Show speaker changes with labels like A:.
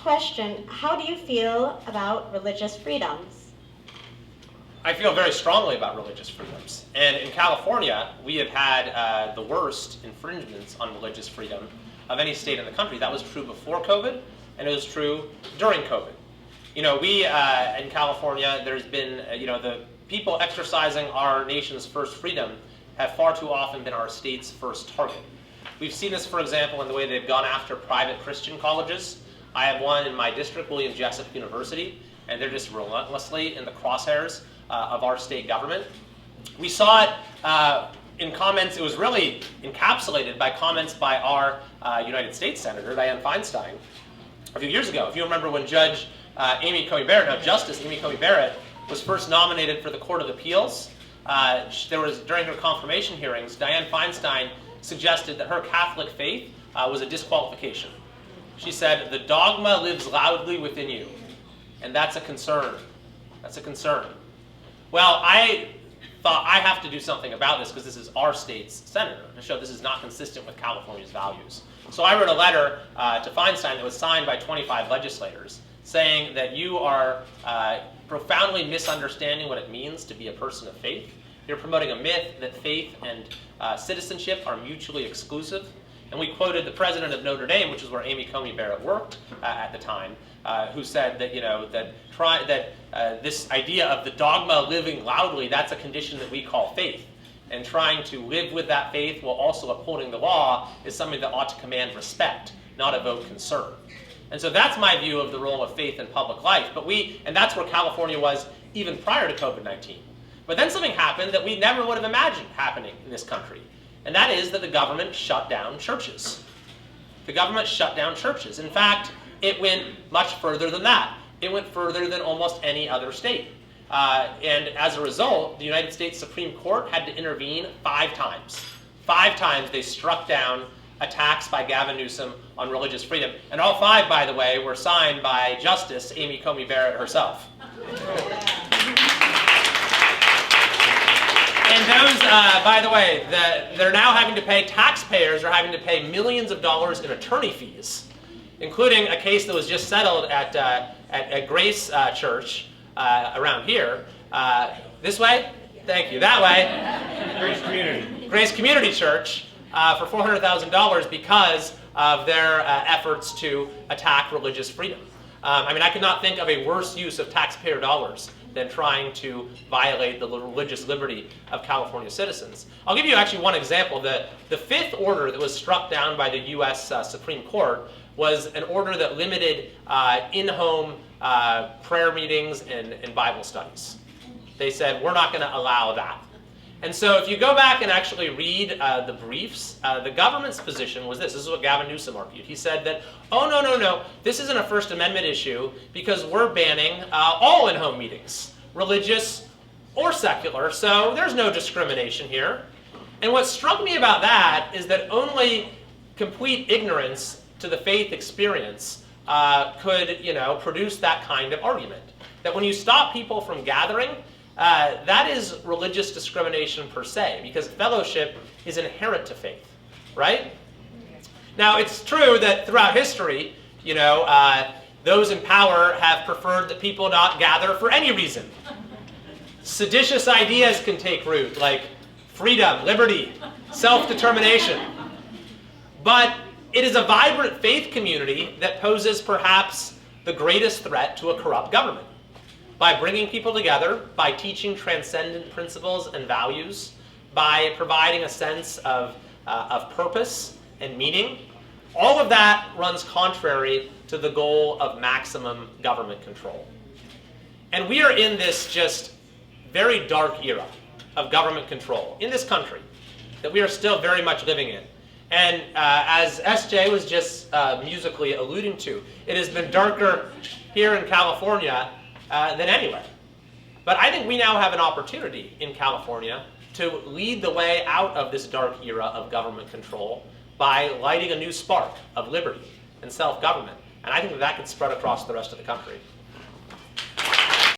A: question, how do you feel about religious freedoms?
B: I feel very strongly about religious freedoms. And in California, we have had the worst infringements on religious freedom of any state in the country. That was true before COVID, and it was true during COVID. You know, we in California, there's been, the people exercising our nation's first freedom have far too often been our state's first target. We've seen this, for example, in the way they've gone after private Christian colleges. I have one in my district, William Jessup University, and they're just relentlessly in the crosshairs of our state government. We saw it in comments. It was really encapsulated by comments by our United States Senator, Dianne Feinstein, a few years ago. If you remember when Justice Amy Coney Barrett was first nominated for the Court of Appeals, during her confirmation hearings, Dianne Feinstein suggested that her Catholic faith was a disqualification. She said, "The dogma lives loudly within you," and that's a concern. That's a concern. Well, I thought I have to do something about this because this is our state's senator to show this is not consistent with California's values. So I wrote a letter to Feinstein that was signed by 25 legislators saying that you are profoundly misunderstanding what it means to be a person of faith. You're promoting a myth that faith and citizenship are mutually exclusive. And we quoted the president of Notre Dame, which is where Amy Coney Barrett worked at the time, who said that this idea of the dogma living loudly, that's a condition that we call faith. And trying to live with that faith while also upholding the law is something that ought to command respect, not evoke concern. And so that's my view of the role of faith in public life. And that's where California was even prior to COVID-19. But then something happened that we never would have imagined happening in this country. And that is that the government shut down churches. The government shut down churches. In fact, it went much further than that. It went further than almost any other state. And as a result, the United States Supreme Court had to intervene 5 times. 5 times they struck down attacks by Gavin Newsom on religious freedom. And all 5, by the way, were signed by Justice Amy Coney Barrett herself. And those, by the way, they're now having to pay, taxpayers are having to pay millions of dollars in attorney fees, including a case that was just settled at Grace Church around here. This way? Thank you. That way.
C: Grace Community.
B: Grace Community Church for $400,000 because of their efforts to attack religious freedom. I could not think of a worse use of taxpayer dollars than trying to violate the religious liberty of California citizens. I'll give you actually one example. The 5th order that was struck down by the U.S. Supreme Court was an order that limited in-home prayer meetings and Bible studies. They said, we're not going to allow that. And so if you go back and actually read the briefs, the government's position was this. This is what Gavin Newsom argued. He said that, oh, no, this isn't a First Amendment issue because we're banning all in-home meetings, religious or secular, so there's no discrimination here. And what struck me about that is that only complete ignorance to the faith experience could, produce that kind of argument. That when you stop people from gathering, that is religious discrimination per se, because fellowship is inherent to faith, right? Now, it's true that throughout history, those in power have preferred that people not gather for any reason. Seditious ideas can take root, like freedom, liberty, self-determination. But it is a vibrant faith community that poses perhaps the greatest threat to a corrupt government. By bringing people together, by teaching transcendent principles and values, by providing a sense of purpose and meaning, all of that runs contrary to the goal of maximum government control. And we are in this just very dark era of government control in this country that we are still very much living in. And as SJ was just musically alluding to, it has been darker here in California than anywhere. But I think we now have an opportunity in California to lead the way out of this dark era of government control by lighting a new spark of liberty and self-government. And I think that could spread across the rest of the country.